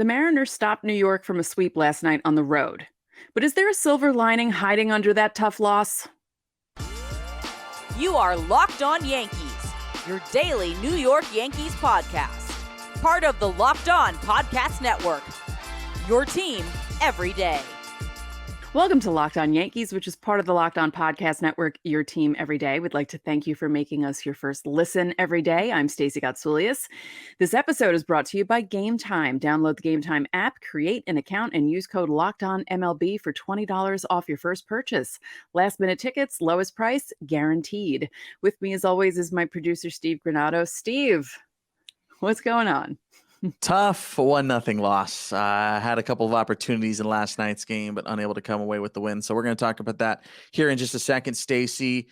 The Mariners stopped New York from a sweep last night on the road. But is there a silver lining hiding under that tough loss? You are Locked On Yankees, your daily New York Yankees podcast. Part of the Locked On Podcast Network, your team every day. Welcome to Locked On Yankees, which is part of the Locked On Podcast Network, your team every day. We'd like to thank you for making us your first listen every day. I'm Stacey Gotsoulias. This episode is brought to you by Game Time. Download the Game Time app, create an account, and use code LOCKEDONMLB for $20 off your first purchase. Last minute tickets, lowest price, guaranteed. With me, as always, is my producer, Steve Granado. Steve, what's going on? Tough 1-0 loss. Had a couple of opportunities in last night's game, but unable to come away with the win. So we're going to talk about that here in just a second, Stacey.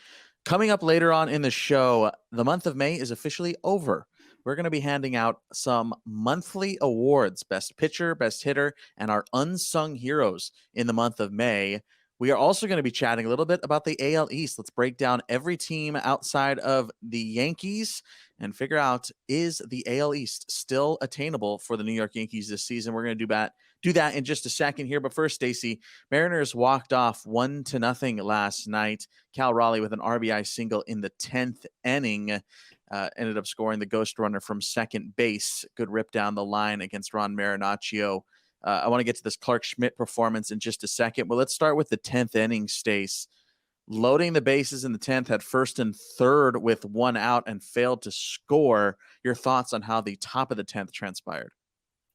Coming up later on in the show, the month of May is officially over. We're going to be handing out some monthly awards, best pitcher, best hitter, and our unsung heroes in the month of May. We are also going to be chatting a little bit about the AL East. Let's break down every team outside of the Yankees and figure out, is the AL East still attainable for the New York Yankees this season? We're going to do that in just a second here. But first, Stacey, Mariners walked off 1-0 last night. Cal Raleigh with an RBI single in the 10th inning. Ended up scoring the ghost runner from second base. Good rip down the line against Ron Marinaccio. I want to get to this Clarke Schmidt performance in just a second. Well, let's start with the 10th inning, Stace. Loading the bases in the 10th, had first and third with one out and failed to score. Your thoughts on how the top of the 10th transpired?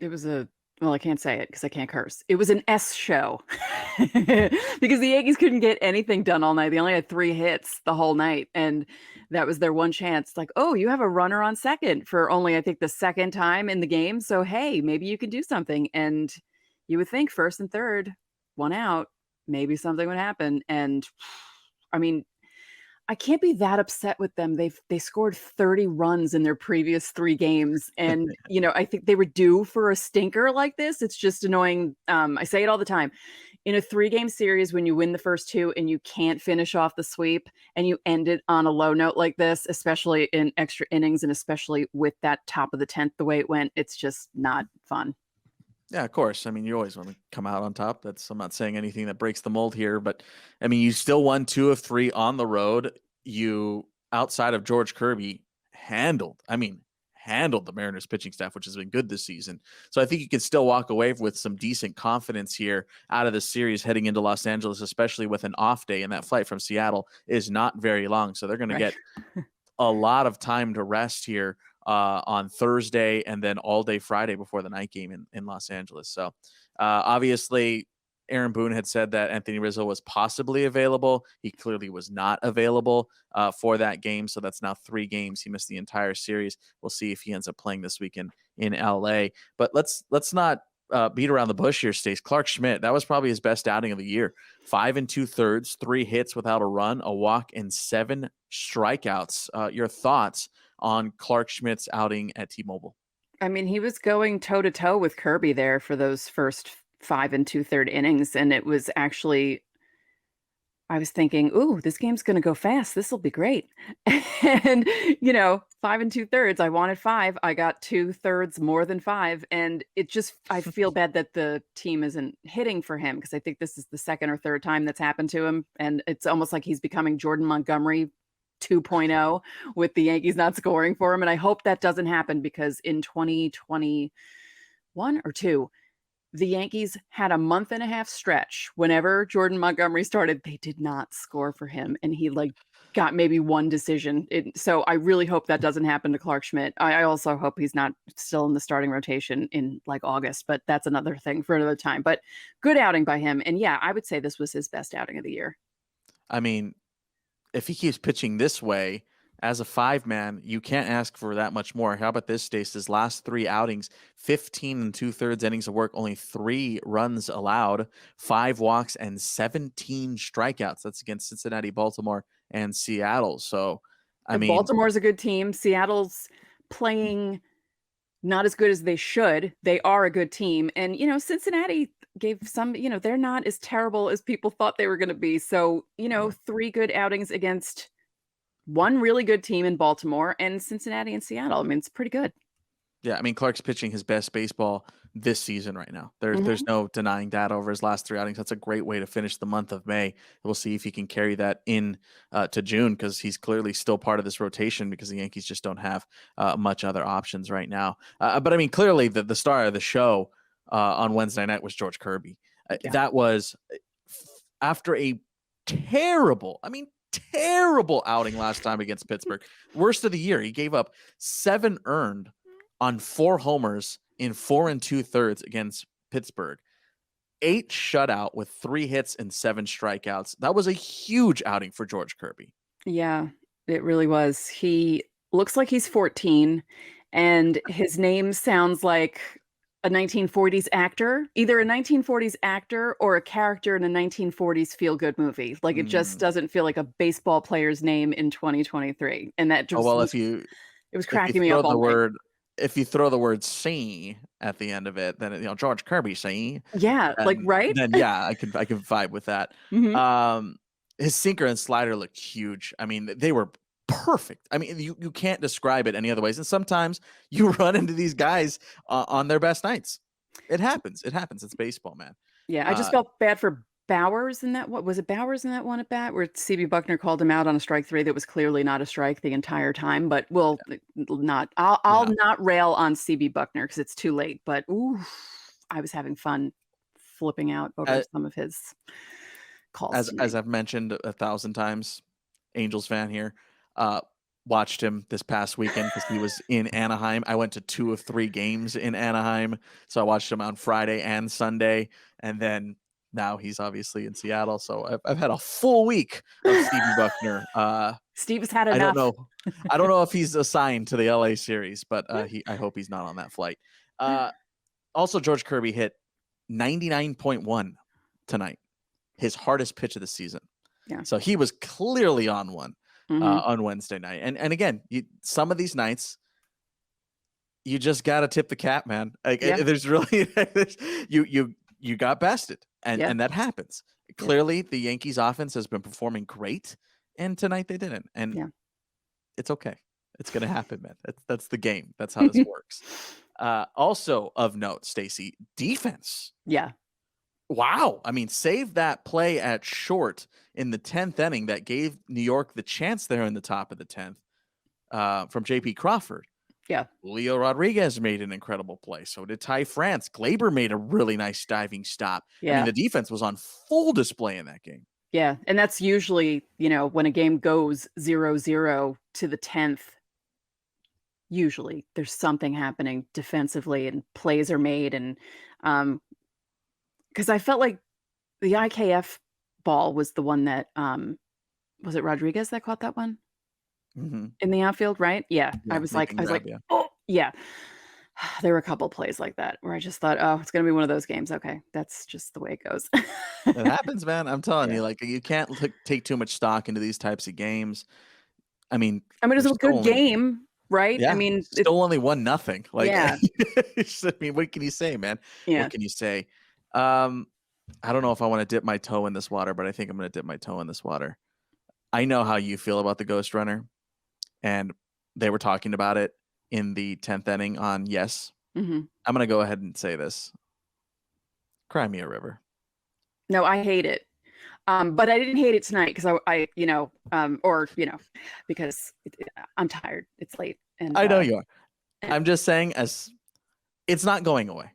It was I can't say it because I can't curse. It was an S show because the Yankees couldn't get anything done all night. They only had 3 hits the whole night, and that was their one chance. Like, oh, you have a runner on second for only, I think, the second time in the game. So, hey, maybe you can do something. And you would think first and third, one out, maybe something would happen. And I mean, I can't be that upset with them. They scored 30 runs in their previous 3 games. And, I think they were due for a stinker like this. It's just annoying. I say it all the time. In a 3-game series, when you win the first 2 and you can't finish off the sweep and you end it on a low note like this, especially in extra innings and especially with that top of the 10th, the way it went, it's just not fun. Yeah, of course. I mean, you always want to come out on top. I'm not saying anything that breaks the mold here, but I mean, you still won 2 of 3 on the road. You, outside of George Kirby, handled the Mariners pitching staff, which has been good this season. So I think you can still walk away with some decent confidence here out of the series heading into Los Angeles, especially with an off day. And that flight from Seattle is not very long. So they're going to get a lot of time to rest here on Thursday and then all day Friday before the night game in Los Angeles. So obviously Aaron Boone had said that Anthony Rizzo was possibly available. He clearly was not available for that game. So that's now 3 games. He missed the entire series. We'll see if he ends up playing this weekend in LA. But let's not beat around the bush here, Stace. Clarke Schmidt, that was probably his best outing of the year. 5 2/3, 3 hits without a run, a walk, and 7 strikeouts. Your thoughts on Clarke Schmidt's outing at T-Mobile? I mean, he was going toe-to-toe with Kirby there for those first 5 2/3 innings. And it was actually, I was thinking, ooh, this game's going to go fast. This will be great. And, 5 2/3, I wanted 5. I got 2/3 more than 5. And I feel bad that the team isn't hitting for him because I think this is the second or third time that's happened to him. And it's almost like he's becoming Jordan Montgomery 2.0 with the Yankees not scoring for him. And I hope that doesn't happen because in 2021 or 2, the Yankees had a month and a half stretch. Whenever Jordan Montgomery started, they did not score for him. And he got maybe one decision. So I really hope that doesn't happen to Clarke Schmidt. I also hope he's not still in the starting rotation in August, but that's another thing for another time. But good outing by him. And yeah, I would say this was his best outing of the year. I mean, if he keeps pitching this way as a 5-man, you can't ask for that much more. How about this, Stace? His last 3 outings, 15 2/3 innings of work, only 3 runs allowed, 5 walks, and 17 strikeouts. That's against Cincinnati, Baltimore, and Seattle. So, I mean, Baltimore's a good team. Seattle's playing not as good as they should. They are a good team. And, Cincinnati gave some, they're not as terrible as people thought they were going to be. So, 3 good outings against one really good team in Baltimore and Cincinnati and Seattle. I mean, it's pretty good. Yeah, I mean, Clarke's pitching his best baseball this season right now. There's no denying that over his last 3 outings. That's a great way to finish the month of May. We'll see if he can carry that in to June, because he's clearly still part of this rotation, because the Yankees just don't have much other options right now. But I mean, clearly the star of the show on Wednesday night was George Kirby. That was after a terrible outing last time against Pittsburgh. Worst of the year. He gave up 7 earned on 4 homers in 4 2/3 against Pittsburgh. 8 shutout with 3 hits and 7 strikeouts. That was a huge outing for George Kirby. Yeah, it really was. He looks like he's 14, and his name sounds like a 1940s actor, either a 1940s actor or a character in a 1940s feel-good movie. Like, it just doesn't feel like a baseball player's name in 2023. And that just it was cracking me up all night. If you throw the word "see" at the end of it, then George Kirby see. Yeah, right? Then yeah, I can vibe with that. His sinker and slider looked huge. I mean, they were perfect. I mean, you can't describe it any other ways. And sometimes you run into these guys on their best nights. It happens. It's baseball, man. Yeah, I just felt bad for Bowers in that. What was it? Bowers in that one at bat where CB Buckner called him out on a strike 3 that was clearly not a strike the entire time. But I'll not rail on CB Buckner because it's too late. But I was having fun flipping out over some of his calls. As I've mentioned 1,000 times, Angels fan here. Watched him this past weekend because he was in Anaheim. I went to 2 of 3 games in Anaheim, so I watched him on Friday and Sunday, and then now he's obviously in Seattle. So I've had a full week of Stevie Buckner. Steve's had enough. I don't know if he's assigned to the LA series, but I hope he's not on that flight. Also, George Kirby hit 99.1 tonight, his hardest pitch of the season. Yeah. So he was clearly on one. On Wednesday night. And again, some of these nights, you just got to tip the cap, man. Like, there's really, you got bested, and that happens. Clearly, the Yankees offense has been performing great, and tonight they didn't. And it's okay. It's going to happen, man. That's the game. That's how this works. Also of note, Stacey, defense. Yeah. Wow. I mean, save that play at short in the 10th inning that gave New York the chance there in the top of the 10th from J.P. Crawford. Yeah. Julio Rodriguez made an incredible play. So did Ty France. Glaber made a really nice diving stop. Yeah. I mean, the defense was on full display in that game. Yeah. And that's usually, when a game goes 0-0 to the 10th, usually there's something happening defensively and plays are made. And because I felt like the IKF ball was the one that was it Rodriguez that caught that one in the outfield, right? Yeah. I was like, oh yeah. There were a couple plays like that where I just thought, oh, it's gonna be one of those games. Okay, that's just the way it goes. It happens, man. I'm telling you, like, you can't take too much stock into these types of games. I mean, it was a good game, right? Yeah, I mean, still only 1-0. Like, yeah. I mean, what can you say, man? Yeah. What can you say? I don't know if I want to dip my toe in this water, but I think I'm going to dip my toe in this water. I know how you feel about the Ghost Runner, and they were talking about it in the 10th inning on Yes. I'm going to go ahead and say this. Cry me a river. No, I hate it. But I didn't hate it tonight because because I'm tired. It's late. And I know you are. I'm just saying, it's not going away.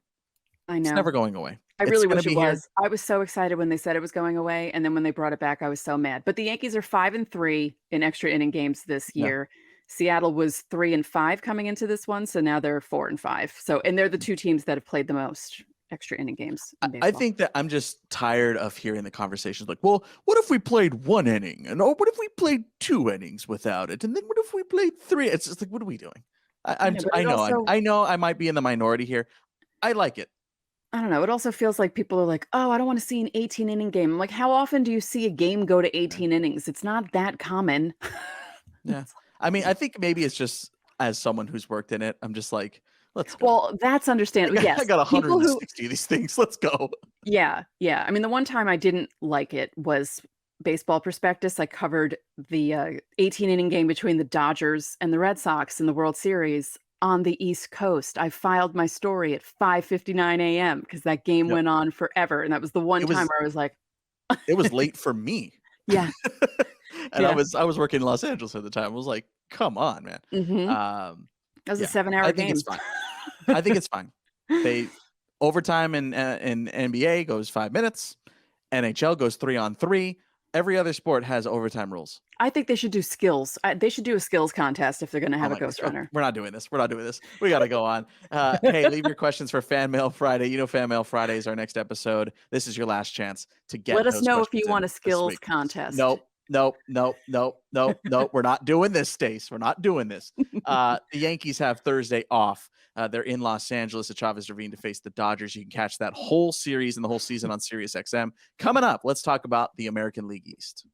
I know. It's never going away. I really wish it was. I was so excited when they said it was going away, and then when they brought it back, I was so mad. But the Yankees are 5-3 in extra inning games this year. Seattle was 3-5 coming into this one, so now they're 4-5. So, and they're the 2 teams that have played the most extra inning games in baseball. I think that I'm just tired of hearing the conversations like, well, what if we played 1 inning? And what if we played 2 innings without it? And then what if we played 3? It's just like, what are we doing? I know I might be in the minority here. I like it. I don't know. It also feels like people are like, oh, I don't want to see an 18-inning game. I'm like, how often do you see a game go to 18 innings? It's not that common. Yeah. I mean, I think maybe it's just as someone who's worked in it, I'm just like, let's go. Well, that's understandable. Yes. I got 160 of these things. Let's go. Yeah. Yeah. I mean, the one time I didn't like it was Baseball Prospectus. I covered the 18-inning game between the Dodgers and the Red Sox in the World Series. on the East Coast. I filed my story at 5:59 a.m. because that game Yep. went on forever. And that was the one It time was where I was like, it was late for me. yeah, And yeah. I was working in Los Angeles at the time. I was like, come on, man. Mm-hmm. Um, That was a yeah, 7-hour I think game. it's fine. I think it's fine. They overtime in NBA goes 5 minutes. NHL goes 3-on-3. Every other sport has overtime rules. I think they should do skills. They should do a skills contest if they're going to have a ghost runner. We're not doing this. We're not doing this. We got to go on. Hey, leave your questions for Fan Mail Friday. You know, Fan Mail Friday is our next episode. This is your last chance to get. Let us those know if questions you want in a this skills week. contest. Nope. We're not doing this, Stace. We're not doing this. The Yankees have Thursday off. They're in Los Angeles at Chavez Ravine to face the Dodgers. You can catch that whole series and the whole season on Sirius XM. Coming up, let's talk about the American League East.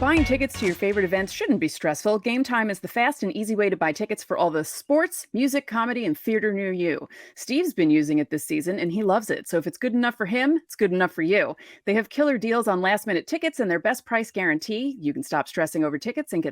Buying tickets to your favorite events shouldn't be stressful. Game Time is the fast and easy way to buy tickets for all the sports, music, comedy, and theater near you. Steve's been using it this season, and he loves it. So if it's good enough for him, it's good enough for you. They have killer deals on last-minute tickets and their best price guarantee. You can stop stressing over tickets and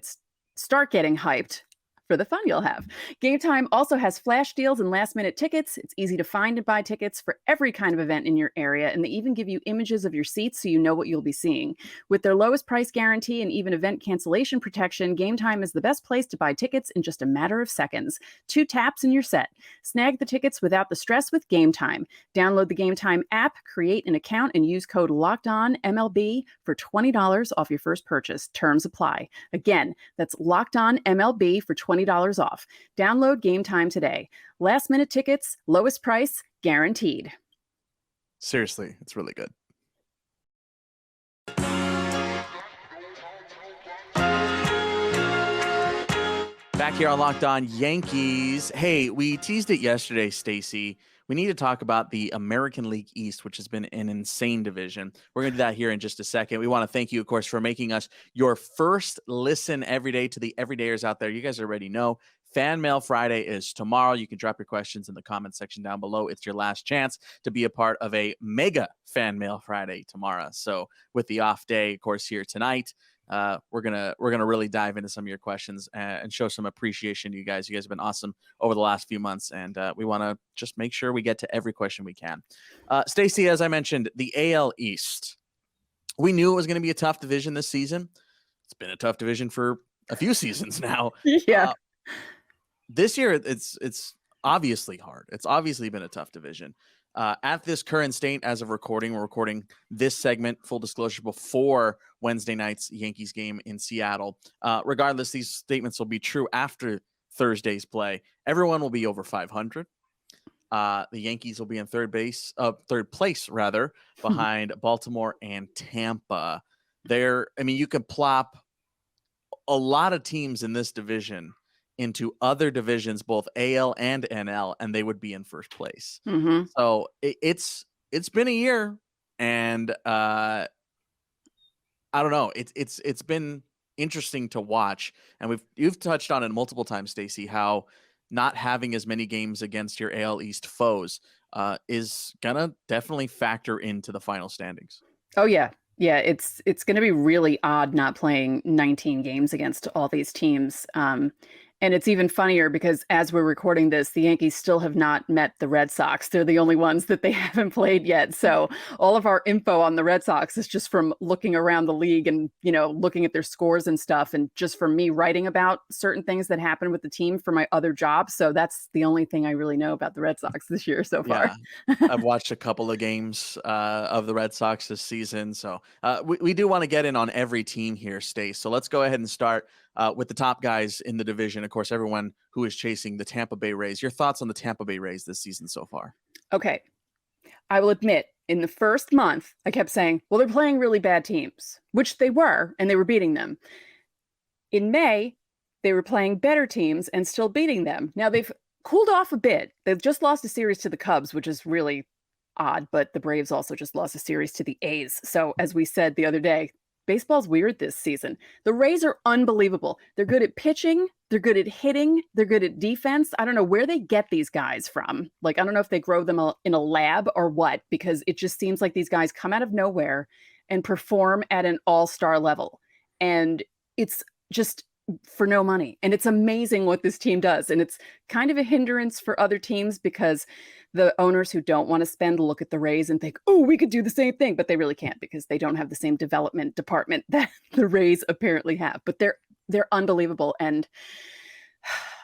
start getting hyped for the fun you'll have. Game Time also has flash deals and last-minute tickets. It's easy to find and buy tickets for every kind of event in your area, and they even give you images of your seats so you know what you'll be seeing. With their lowest price guarantee and even event cancellation protection, Game Time is the best place to buy tickets in just a matter of seconds. 2 taps and you're set. Snag the tickets without the stress with Game Time. Download the Game Time app, create an account, and use code LOCKEDONMLB for $20 off your first purchase. Terms apply. Again, that's LOCKEDONMLB for $20 off. Download Game Time today. Last minute tickets, lowest price, guaranteed. Seriously, it's really good. Back here on Locked On Yankees. Hey, we teased it yesterday, Stacey. We need to talk about the American League East, which has been an insane division. We're going to do that here in just a second. We want to thank you, of course, for making us your first listen every day to the everydayers out there. You guys already know Fan Mail Friday is tomorrow. You can drop your questions in the comment section down below. It's your last chance to be a part of a mega Fan Mail Friday tomorrow. So with the off day, of course, here tonight, we're gonna really dive into some of your questions and show some appreciation to you guys. You guys have been awesome over the last few months, and we want to just make sure we get to every question we can. Stacey, as I mentioned, the AL East. We knew it was going to be a tough division this season. It's been a tough division for a few seasons now. Yeah. This year, it's obviously hard. It's obviously been a tough division. At this current state, as of recording, we're recording this segment, full disclosure, before Wednesday night's Yankees game in Seattle. Regardless, these statements will be true after Thursday's play. Everyone will be over 500. The Yankees will be in third place, behind Baltimore and Tampa. You can plop a lot of teams in this division into other divisions, both AL and NL, and they would be in first place. Mm-hmm. So it's been a year, and I don't know. It's been interesting to watch, and you've touched on it multiple times, Stacey, how not having as many games against your AL East foes is gonna definitely factor into the final standings. Oh yeah. Yeah, it's going to be really odd not playing 19 games against all these teams. And it's even funnier because as we're recording this, the Yankees still have not met the Red Sox. They're the only ones that they haven't played yet. So all of our info on the Red Sox is just from looking around the league and, looking at their scores and stuff. And just from me writing about certain things that happened with the team for my other job. So that's the only thing I really know about the Red Sox this year so far. Yeah, I've watched a couple of games of the Red Sox this season. So we do want to get in on every team here, Stace. So let's go ahead and start with the top guys in the division. Of course, everyone who is chasing the Tampa Bay Rays. Your thoughts on the Tampa Bay Rays this season so far? Okay. I will admit, in the first month, I kept saying, well, they're playing really bad teams, which they were, and they were beating them. In May, they were playing better teams and still beating them. Now, they've cooled off a bit. They've just lost a series to the Cubs, which is really odd, but the Braves also just lost a series to the A's. So, as we said the other day, baseball's weird this season. The Rays are unbelievable. They're good at pitching. They're good at hitting. They're good at defense. I don't know where they get these guys from. I don't know if they grow them in a lab or what, because it just seems like these guys come out of nowhere and perform at an all-star level. And it's just for no money. And it's amazing what this team does. And it's kind of a hindrance for other teams because the owners who don't want to spend look at the Rays and think, oh, we could do the same thing, but they really can't because they don't have the same development department that the Rays apparently have. But they're unbelievable. And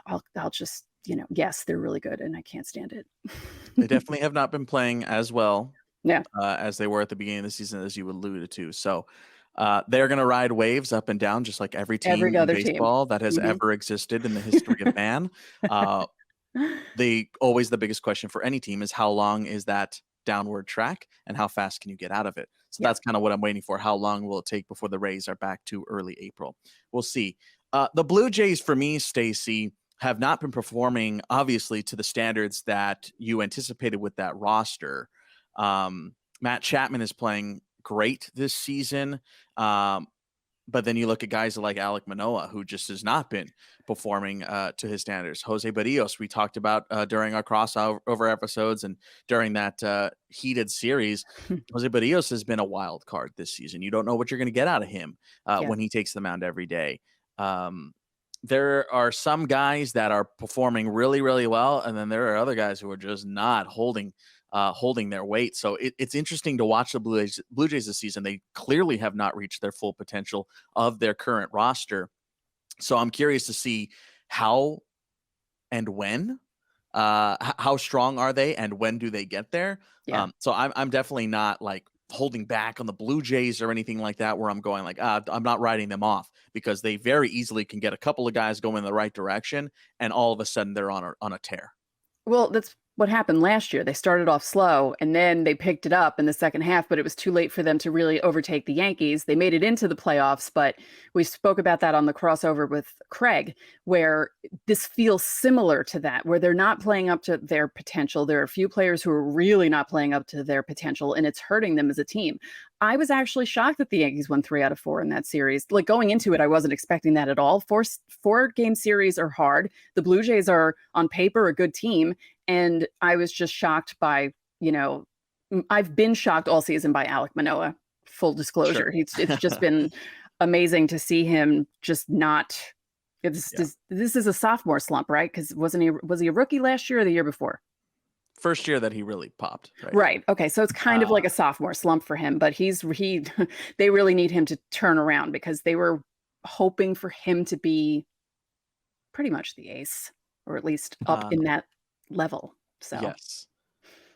I'll just, yes, they're really good and I can't stand it. They definitely have not been playing as well Yeah. As they were at the beginning of the season, as you alluded to. So they're going to ride waves up and down, just like every team in baseball that has ever existed in the history of man. The biggest question for any team is how long is that downward track and how fast can you get out of it? So that's kind of what I'm waiting for. How long will it take before the Rays are back to early April? We'll see. The Blue Jays, for me, Stacey, have not been performing, obviously, to the standards that you anticipated with that roster. Matt Chapman is playing great this season. But then you look at guys like Alek Manoah, who just has not been performing to his standards. Jose Barrios, we talked about during our crossover episodes and during that heated series. Jose Barrios has been a wild card this season. You don't know what you're going to get out of him when he takes the mound every day. There are some guys that are performing really, really well, and then there are other guys who are just not holding their weight. So it's interesting to watch the Blue Jays this season. They clearly have not reached their full potential of their current roster. So I'm curious to see how and when, how strong are they and when do they get there? Yeah. So I'm definitely not like holding back on the Blue Jays or anything like that, where I'm going like, I'm not writing them off, because they very easily can get a couple of guys going in the right direction and all of a sudden they're on a tear. Well, that's what happened last year. They started off slow and then they picked it up in the second half, but it was too late for them to really overtake the Yankees. They made it into the playoffs, but we spoke about that on the crossover with Craig, where this feels similar to that, where they're not playing up to their potential. There are a few players who are really not playing up to their potential, and it's hurting them as a team. I was actually shocked that the Yankees won 3 out of 4 in that series. Like, going into it, I wasn't expecting that at all. Four-game series are hard. The Blue Jays are on paper a good team. And I was just shocked by, I've been shocked all season by Alek Manoah, full disclosure. Sure. It's just been amazing to see him just not, this is a sophomore slump, right? Because was he a rookie last year or the year before? First year that he really popped. Right. Okay. So it's kind of like a sophomore slump for him, but they really need him to turn around, because they were hoping for him to be pretty much the ace, or at least up in that level. So yes.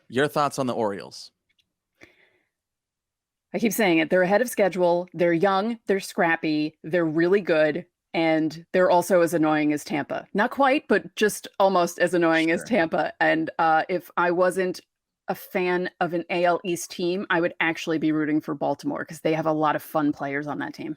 Your thoughts on the Orioles? I keep saying it. They're ahead of schedule. They're young. They're scrappy. They're really good. And they're also as annoying as Tampa. Not quite, but just almost as annoying as Tampa. And if I wasn't a fan of an AL East team, I would actually be rooting for Baltimore, because they have a lot of fun players on that team.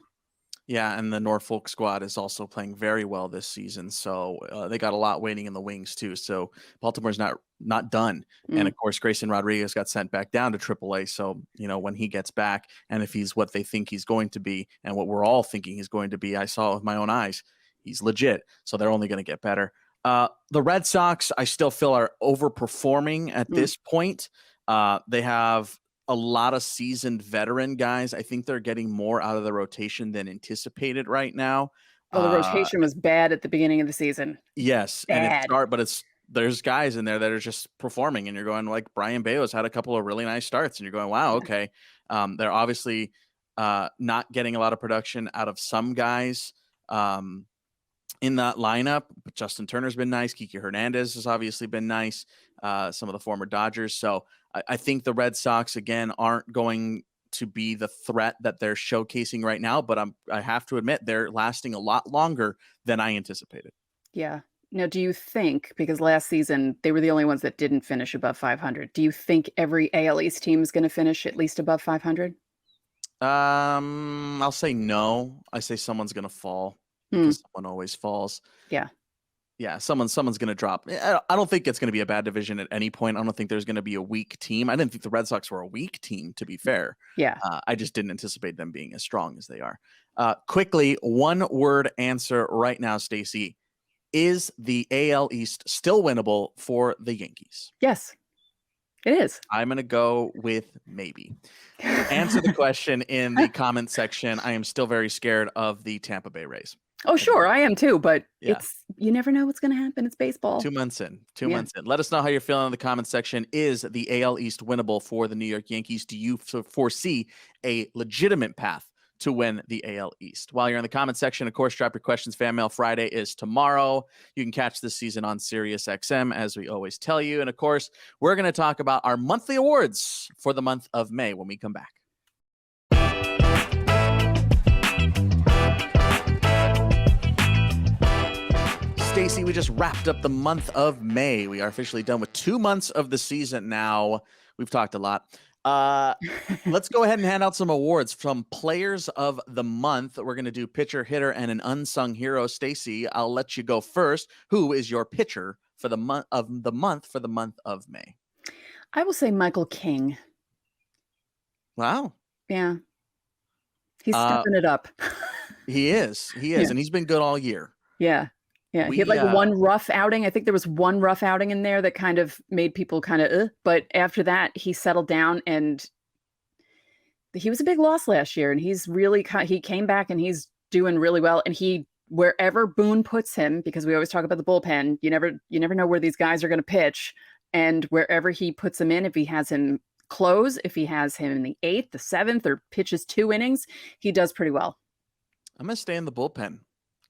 Yeah, and the Norfolk squad is also playing very well this season. So they got a lot waiting in the wings too. So Baltimore's not done. And of course, Grayson Rodriguez got sent back down to AAA. So, when he gets back, and if he's what they think he's going to be and what we're all thinking he's going to be, I saw it with my own eyes, he's legit. So they're only going to get better. The Red Sox, I still feel, are overperforming at this point. They have a lot of seasoned veteran guys. I think they're getting more out of the rotation than anticipated right now. Well, the rotation was bad at the beginning of the season. Yes. Bad. And there's guys in there that are just performing, and you're going like Brian Bayo's had a couple of really nice starts, and you're going, wow, okay. They're obviously not getting a lot of production out of some guys in that lineup, but Justin Turner's been nice. Kiki Hernandez has obviously been nice. Some of the former Dodgers. So I think the Red Sox, again, aren't going to be the threat that they're showcasing right now, but I have to admit they're lasting a lot longer than I anticipated. Yeah. Now, do you think, because last season they were the only ones that didn't finish above 500, do you think every AL East team is going to finish at least above 500? I'll say no. I say someone's going to fall, because someone always falls. Yeah. Yeah, someone's going to drop. I don't think it's going to be a bad division at any point. I don't think there's going to be a weak team. I didn't think the Red Sox were a weak team, to be fair. Yeah. I just didn't anticipate them being as strong as they are. Quickly, one-word answer right now, Stacey. Is the AL East still winnable for the Yankees? Yes. It is. I'm going to go with maybe. Answer the question in the comment section. I am still very scared of the Tampa Bay Rays. Oh, sure. I am too, but Yeah. you never know what's going to happen. It's baseball. 2 months in. 2 months in. Let us know how you're feeling in the comment section. Is the AL East winnable for the New York Yankees? Do you foresee a legitimate path to win the AL East? While you're in the comment section, of course, drop your questions. Fan Mail Friday is tomorrow. You can catch this season on Sirius XM, as we always tell you. And of course, we're going to talk about our monthly awards for the month of May when we come back. Stacey, we just wrapped up the month of May. We are officially done with 2 months of the season now. We've talked a lot. Let's go ahead and hand out some awards from Players of the Month. We're going to do pitcher, hitter, and an unsung hero. Stacey, I'll let you go first. Who is your pitcher for the month of May? I will say Michael King. Wow. Yeah. He's stepping it up. He is. Yeah. And he's been good all year. Yeah. Yeah, he had like one rough outing. I think there was one rough outing in there that kind of made people kind of, but after that, he settled down, and he was a big loss last year. And he's really, he came back and he's doing really well. And wherever Boone puts him, because we always talk about the bullpen, you never know where these guys are going to pitch. And wherever he puts him in, if he has him close, if he has him in the 8th, the 7th, or pitches 2 innings, he does pretty well. I'm going to stay in the bullpen.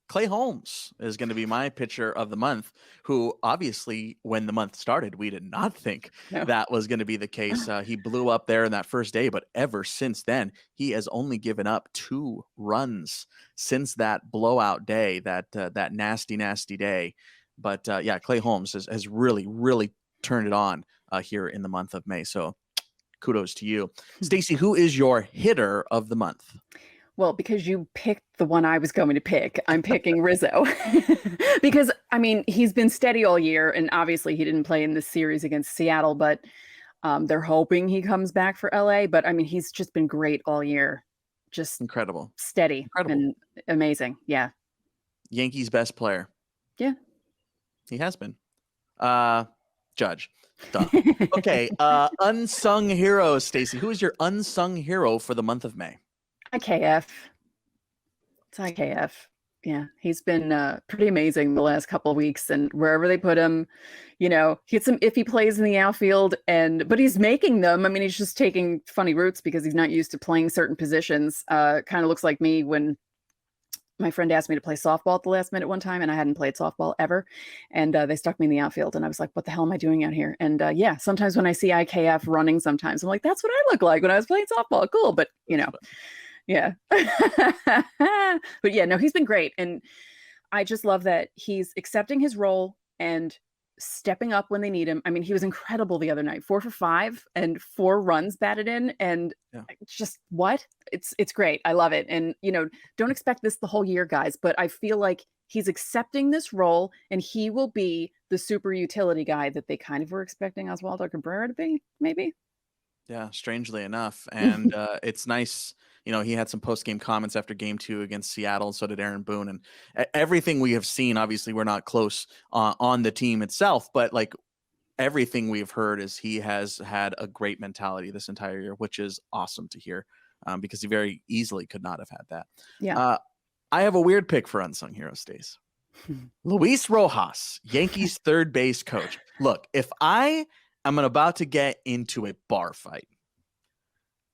Clay Holmes is going to be my pitcher of the month, who obviously when the month started, we did not think that was going to be the case. He blew up there in that first day, but ever since then, he has only given up 2 runs since that blowout day, that nasty, nasty day. But yeah, Clay Holmes has really, really turned it on here in the month of May. So kudos to you. Stacey, who is your hitter of the month? Well, because you picked the one I was going to pick, I'm picking Rizzo. Because, I mean, he's been steady all year, and obviously he didn't play in this series against Seattle, but they're hoping he comes back for LA. But, I mean, he's just been great all year. Just incredible. Steady. And amazing. Yeah. Yankees' best player. Yeah. He has been. Judge. Duh. Okay. Unsung hero, Stacey. Who is your unsung hero for the month of May? IKF. It's IKF. Yeah, he's been pretty amazing the last couple of weeks, and wherever they put him, he had some iffy plays in the outfield, but he's making them. I mean, he's just taking funny routes because he's not used to playing certain positions. Kind of looks like me when my friend asked me to play softball at the last minute one time, and I hadn't played softball ever, and they stuck me in the outfield, and I was like, what the hell am I doing out here? And yeah, sometimes when I see IKF running, sometimes I'm like, that's what I look like when I was playing softball. Cool, but yeah. But yeah, no, he's been great. And I just love that he's accepting his role and stepping up when they need him. I mean, he was incredible the other night, 4 for 5 and 4 runs batted in. And just what? It's great. I love it. And, don't expect this the whole year, guys, but I feel like he's accepting this role and he will be the super utility guy that they kind of were expecting Oswaldo Cabrera to be, maybe. Yeah, strangely enough. And it's nice. He had some post-game comments after game 2 against Seattle, and so did Aaron Boone. And everything we have seen, obviously we're not close on the team itself, but like everything we've heard is he has had a great mentality this entire year, which is awesome to hear because he very easily could not have had that. Yeah. I have a weird pick for unsung hero, Stace. Luis Rojas, Yankees third base coach. Look, if I am about to get into a bar fight,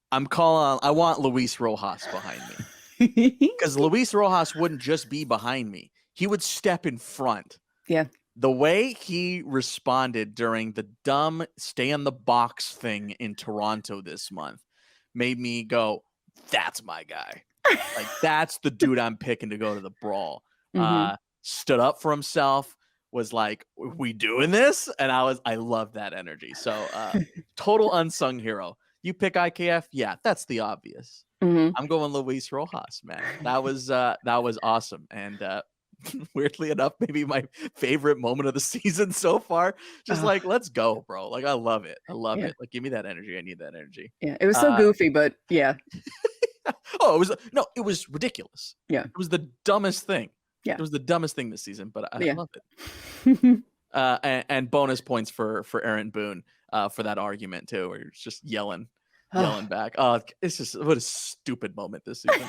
I want Luis Rojas behind me because Luis Rojas wouldn't just be behind me. He would step in front. Yeah. The way he responded during the dumb stay in the box thing in Toronto this month made me go, that's my guy. Like, that's the dude I'm picking to go to the brawl. Mm-hmm. Stood up for himself, was like, we doing this? And I love that energy. So total unsung hero. You pick IKF? Yeah, that's the obvious. Mm-hmm. I'm going Luis Rojas, man. That was awesome. And weirdly enough, maybe my favorite moment of the season so far. Just like, let's go, bro. Like, I love it. I love it. Like, give me that energy. I need that energy. Yeah, it was so goofy, but yeah. It was ridiculous. Yeah. It was the dumbest thing. Yeah. It was the dumbest thing this season, but I love it. And bonus points for Aaron Boone. for that argument too, where you're just yelling back. Oh, it's just what a stupid moment this season.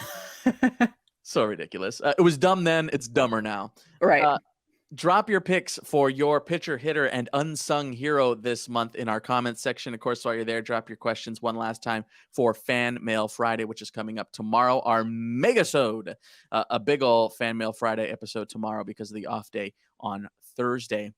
So ridiculous. It was dumb then. It's dumber now. Right. Drop your picks for your pitcher, hitter, and unsung hero this month in our comments section. Of course, while you're there, drop your questions one last time for Fan Mail Friday, which is coming up tomorrow. Our Megasode, a big ol' Fan Mail Friday episode tomorrow because of the off day on Thursday.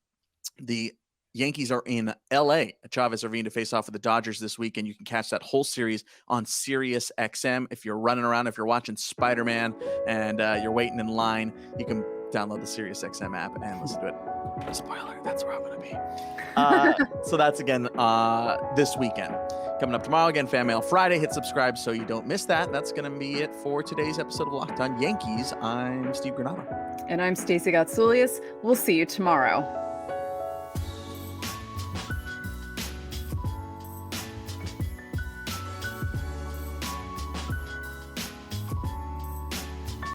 The Yankees are in LA. Chavez Ravine to face off with the Dodgers this week, and you can catch that whole series on Sirius XM. If you're running around, if you're watching Spider-Man and you're waiting in line, you can download the Sirius XM app and listen to it. Spoiler, that's where I'm going to be. So that's again this weekend. Coming up tomorrow, again, Fan Mail Friday. Hit subscribe so you don't miss that. That's going to be it for today's episode of Locked On Yankees. I'm Steve Granado. And I'm Stacey Gotsoulias. We'll see you tomorrow.